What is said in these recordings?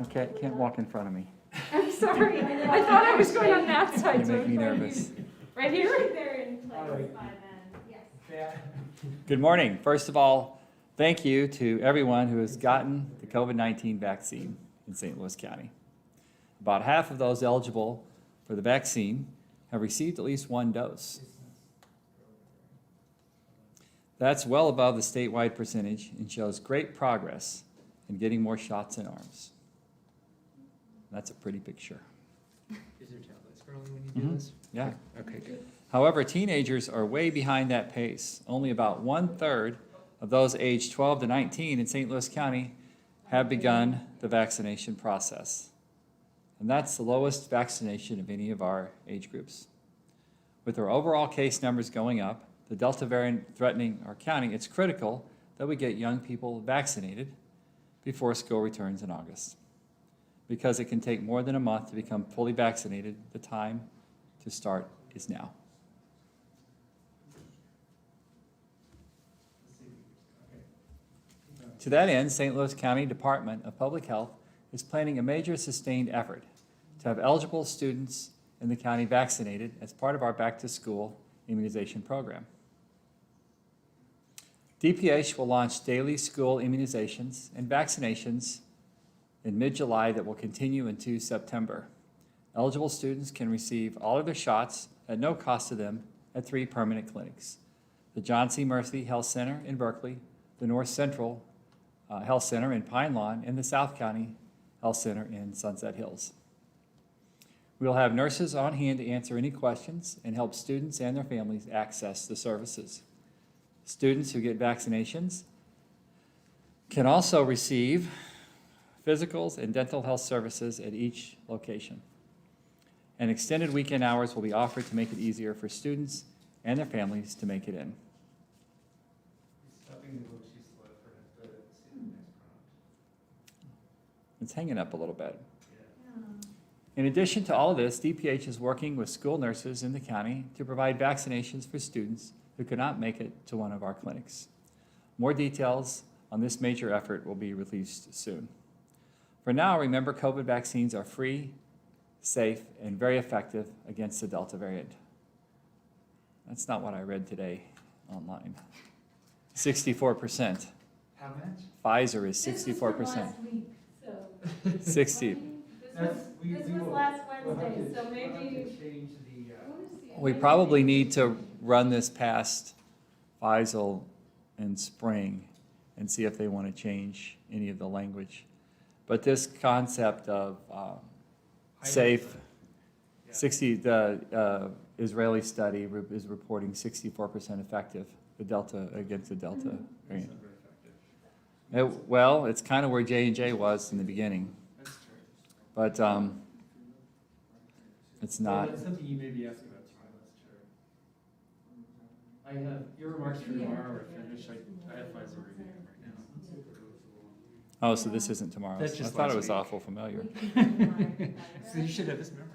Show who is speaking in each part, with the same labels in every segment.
Speaker 1: Okay, can't walk in front of me.
Speaker 2: I'm sorry, I thought I was going on that side.
Speaker 1: You
Speaker 2: so
Speaker 1: make
Speaker 2: I
Speaker 1: me
Speaker 2: was going-
Speaker 1: nervous.
Speaker 2: Right here?
Speaker 3: They're in place
Speaker 4: Alright.
Speaker 3: by then, yes.
Speaker 1: Good morning. First of all, thank you to everyone who has gotten the COVID-19 vaccine in St. Louis County. About half of those eligible for the vaccine have received at least one dose. That's well above the statewide percentage and shows great progress in getting more shots in arms. That's a pretty picture.
Speaker 4: Is your tablet scrolling when you do
Speaker 1: Mhm.
Speaker 4: this?
Speaker 1: Yeah.
Speaker 4: Okay, good.
Speaker 1: However, teenagers are way behind that pace. Only about 1/3 of those aged 12 to 19 in St. Louis County have begun the vaccination process. And that's the lowest vaccination of any of our age groups. With our overall case numbers going up, the Delta variant threatening our county, it's critical that we get young people vaccinated before school returns in August. Because it can take more than a month to become fully vaccinated, the time to start is now. To that end, St. Louis County Department of Public Health is planning a major sustained effort to have eligible students in the county vaccinated as part of our back-to-school immunization program. DPH will launch daily school immunizations and vaccinations in mid-July that will continue into September. Eligible students can receive all of their shots at no cost to them at 3 permanent clinics: the John C. Murphy Health Center in Berkeley, the North Central Health Center in Pine Lawn, and the South County Health Center in Sunset Hills. We'll have nurses on hand to answer any questions and help students and their families access the services. Students who get vaccinations can also receive physicals and dental health services at each location. And extended weekend hours will be offered to make it easier for students and their families to make it in. It's hanging up a little bit. In addition to all of this, DPH is working with school nurses in the county to provide vaccinations for students who could not make it to one of our clinics. More details on this major effort will be released soon. For now, remember, COVID vaccines are free, safe, and very effective against the Delta variant. That's not what I read today online. 64%.
Speaker 4: How much?
Speaker 1: Pfizer is
Speaker 3: This
Speaker 1: 64%.
Speaker 3: was from last week, so.
Speaker 1: 60.
Speaker 3: This was last Wednesday, so maybe.
Speaker 4: Change the,
Speaker 1: We probably need to run this past Faisal in spring and see if they want to change any of the language. But this concept of safe, 60, the Israeli study is reporting 64% effective, the Delta, against the Delta variant. Well, it's kind of where J&J was in the beginning,
Speaker 4: That's true.
Speaker 1: but it's not.
Speaker 4: That's something you may be asking about tomorrow, that's true. I have, your remarks for tomorrow are finished, I have Pfizer reviewing right now.
Speaker 1: Oh, so this isn't tomorrow.
Speaker 4: That's
Speaker 1: I
Speaker 4: just
Speaker 1: thought it
Speaker 4: last
Speaker 1: was
Speaker 4: week.
Speaker 1: awful familiar.
Speaker 4: So you should have this memorized.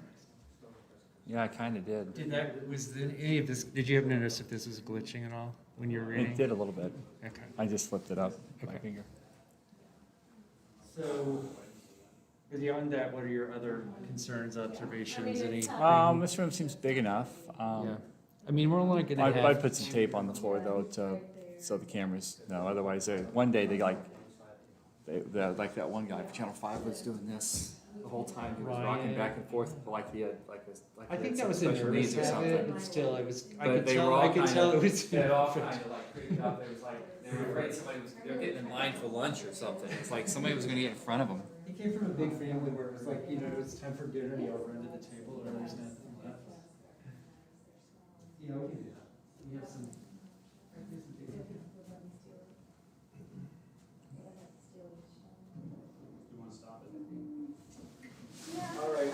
Speaker 1: Yeah, I kind of did.
Speaker 4: Did that, was any of this, did you ever notice if this was glitching at all when you were reading?
Speaker 1: It did a little bit.
Speaker 4: Okay.
Speaker 1: I just flipped it up with my
Speaker 4: Okay.
Speaker 1: finger.
Speaker 4: So, beyond that, what are your other concerns, observations, any?
Speaker 1: This room seems big enough.
Speaker 4: Yeah, I mean, we're only gonna have.
Speaker 1: I'd put some tape on the floor though, so the cameras know. Otherwise, one day they like that one guy for Channel 5 was doing this the whole time. He was rocking
Speaker 4: Right.
Speaker 1: back and forth like he had
Speaker 4: I think that
Speaker 1: some
Speaker 4: was a
Speaker 1: special
Speaker 4: nervous
Speaker 1: needs or
Speaker 4: habit,
Speaker 1: something.
Speaker 4: but still, I
Speaker 1: But
Speaker 4: could
Speaker 1: they
Speaker 4: tell,
Speaker 1: were all
Speaker 4: I could
Speaker 1: kind
Speaker 4: tell
Speaker 1: of-
Speaker 4: it was.
Speaker 1: They all kind of like creeped up. It was like they were afraid they were getting in line for lunch or something. It's like somebody was going to get in front of them.
Speaker 4: He came from a big family where it was like, you know, it was time for dinner, and you all run to the table, or there's nothing left. You know, we can do that. We have some. You wanna stop it? All right.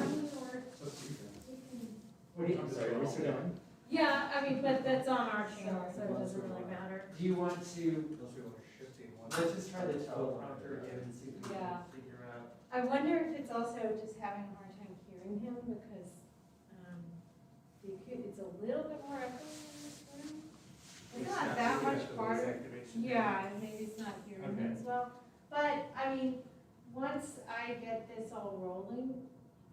Speaker 4: What do you, I'm sorry, are we still going?
Speaker 3: Yeah, I mean, but that's on our channel, so it doesn't really matter.
Speaker 4: Do you want to, let's just try the teleprompter again and see if we
Speaker 3: Yeah.
Speaker 4: can figure out.
Speaker 3: I wonder if it's also just having a hard time hearing him because, it's a little bit more echoey in this room. It's not that much farther. Yeah, and maybe it's not hearing him
Speaker 4: Okay.
Speaker 3: as well. But, I mean, once I get this all rolling,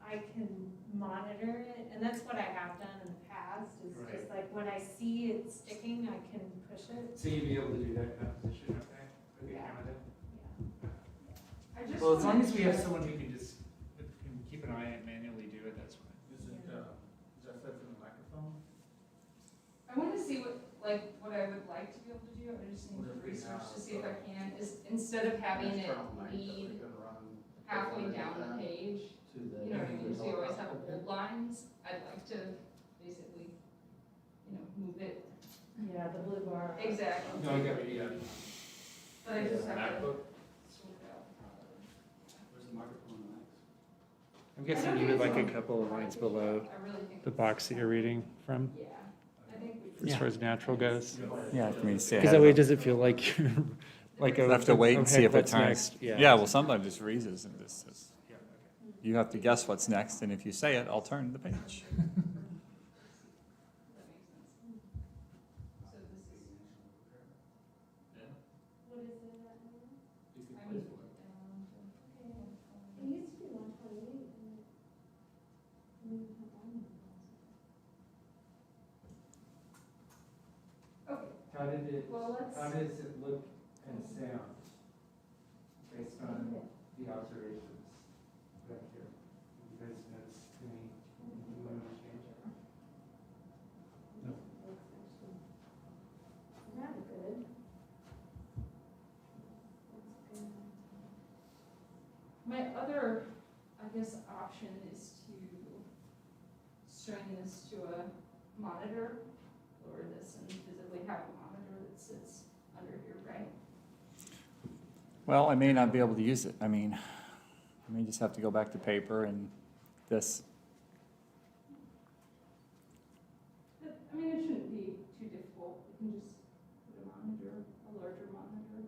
Speaker 3: I can monitor it, and that's what I have done in the past, is just like, when I see it sticking, I can push it.
Speaker 4: So you'd be able to do that in that position, okay? With the
Speaker 3: Yeah.
Speaker 4: camera there?
Speaker 3: I just
Speaker 4: Well, as long
Speaker 3: wanna
Speaker 4: as we have
Speaker 3: check.
Speaker 4: someone who can just, who can keep an eye and manually do it, that's fine.
Speaker 5: Is that set for the microphone?
Speaker 6: I want to see what I would like to be able to do, I just need to research to see if I can, is instead of having it lead halfway down the page, you know what I mean, so you always have old lines, I'd like to basically, move it.
Speaker 3: Yeah, the blue bar.
Speaker 6: Exactly.
Speaker 4: No, I got it, yeah.
Speaker 6: But I just have to
Speaker 5: MacBook?
Speaker 6: sort it out.
Speaker 5: Where's the microphone on
Speaker 4: I'm guessing you would like a couple of lines below
Speaker 6: I really think.
Speaker 4: the box that you're reading from,
Speaker 6: Yeah, I think we.
Speaker 4: as far as natural goes.
Speaker 1: Yeah, I mean, stay
Speaker 4: Because
Speaker 1: ahead
Speaker 4: that way,
Speaker 1: of it.
Speaker 4: does it feel like you're, like,
Speaker 1: You have to wait and
Speaker 4: okay,
Speaker 1: see if it
Speaker 4: what's
Speaker 1: turns.
Speaker 4: next?
Speaker 1: Yeah, well, sometimes it freezes and this is,
Speaker 4: Yeah, okay.
Speaker 1: you have to guess what's next, and if you say it, I'll turn the page.
Speaker 6: That makes sense. So this is,
Speaker 3: What is it at now?
Speaker 6: I need to put it down to.
Speaker 3: It used to be 128, and we didn't have that one.
Speaker 6: Okay,
Speaker 4: How did it,
Speaker 6: well, let's.
Speaker 4: how does it look and sound based on the observations back here? You guys notice any, you want to change it?
Speaker 3: Rather good. That's good.
Speaker 6: My other, I guess, option is to string this to a monitor, lower this and physically have a monitor that sits under here, right?
Speaker 1: Well, I may not be able to use it. I mean, I may just have to go back to paper and this.
Speaker 6: I mean, it shouldn't be too difficult, we can just put a monitor, a larger monitor.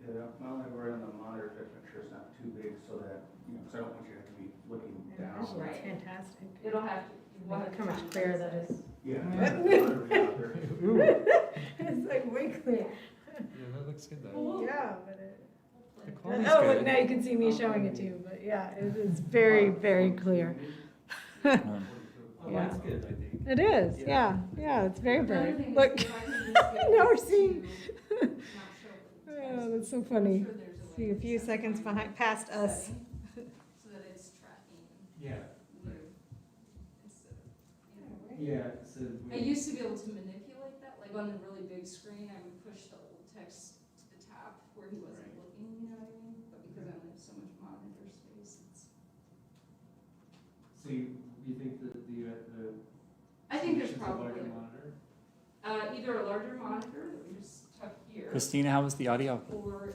Speaker 5: Yeah, my only worry on the monitor is make sure it's not too big so that, because I don't want you to have to be looking down.
Speaker 3: Actually,
Speaker 6: Right.
Speaker 3: it's fantastic.
Speaker 6: It'll have to, we'll have
Speaker 3: Look
Speaker 6: to.
Speaker 3: how much
Speaker 6: time
Speaker 3: clearer
Speaker 6: this.
Speaker 3: that is.
Speaker 5: Yeah.
Speaker 3: It's like way clear.
Speaker 4: Yeah, that looks good
Speaker 3: Yeah, but it.
Speaker 4: The quality's
Speaker 3: Oh,
Speaker 4: good.
Speaker 3: but now you can see me showing it to you, but yeah, it's very, very clear.
Speaker 1: Um,
Speaker 4: Oh,
Speaker 3: Yeah.
Speaker 4: that's good, I think.
Speaker 3: It is, yeah, yeah, it's very
Speaker 6: Another
Speaker 3: bright.
Speaker 6: thing is
Speaker 3: Look,
Speaker 6: if I can just get
Speaker 3: now we're
Speaker 6: this
Speaker 3: seeing.
Speaker 6: to not show the
Speaker 3: Oh,
Speaker 6: text,
Speaker 3: that's so
Speaker 6: I'm
Speaker 3: funny.
Speaker 6: sure there's a way
Speaker 3: See a
Speaker 6: to
Speaker 3: few
Speaker 6: set
Speaker 3: seconds
Speaker 6: the
Speaker 3: behind, past us.
Speaker 6: setting So that it's tracking
Speaker 4: Yeah,
Speaker 6: you instead of,
Speaker 4: yeah, so.
Speaker 6: I used to be able to manipulate that, like on the really big screen, I would push the old text to the top where he wasn't
Speaker 4: Right.
Speaker 6: looking, you know what I mean? But because I only have so much monitor space, it's,
Speaker 4: So you think that the.
Speaker 6: I think there's
Speaker 4: solution's a
Speaker 6: probably,
Speaker 4: larger monitor?
Speaker 6: either a larger monitor that we just tuck here,
Speaker 1: Christina, how was the audio?
Speaker 6: or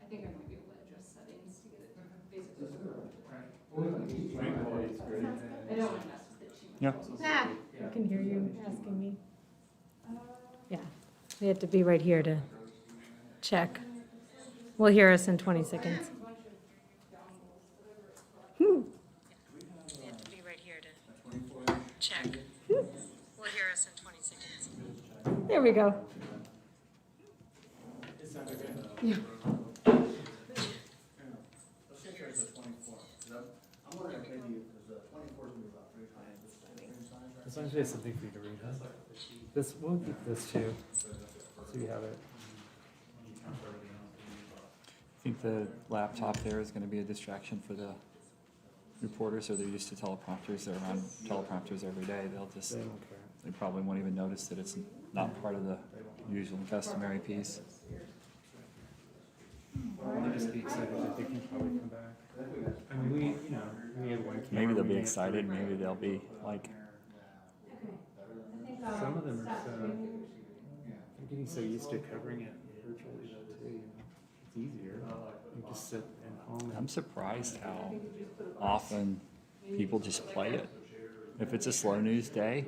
Speaker 6: I think I might be able to adjust settings to get it basically.
Speaker 4: Right.
Speaker 5: Well, the screen quality is great.
Speaker 6: I don't want to mess with it too much.
Speaker 1: Yeah.
Speaker 6: also.
Speaker 3: Ah,
Speaker 4: Yeah.
Speaker 3: I can hear you asking me.
Speaker 6: Uh,
Speaker 3: Yeah, we have to be right here to check. We'll hear us in 20 seconds.
Speaker 6: I have a bunch of dongles, whatever it's called.
Speaker 3: We have to be right here to check. We'll hear us in 20 seconds. There we go.
Speaker 4: It's not okay.
Speaker 3: Yeah.
Speaker 5: Let's say there's a 24, 'cause I'm wondering if maybe, because the 24 is gonna be about 3 times the same size, right?
Speaker 4: As long as we have something for you to read. This, we'll keep this too, so you have it.
Speaker 1: I think the laptop there is gonna be a distraction for the reporters, or they're used to teleprompters, they're on teleprompters every day, they'll just,
Speaker 4: They don't care.
Speaker 1: they probably won't even notice that it's not part of the usual and customary piece.
Speaker 4: They'll just be excited that they can probably come back. I mean, we had one camera.
Speaker 1: Maybe they'll
Speaker 4: we
Speaker 1: be
Speaker 4: may have
Speaker 1: excited,
Speaker 4: three.
Speaker 1: maybe they'll be like,
Speaker 4: Some of them are so, they're getting so used to covering it virtually though too, you know. It's easier. You just sit at home
Speaker 1: I'm
Speaker 4: and.
Speaker 1: surprised how often people just play it. If it's a slow news day,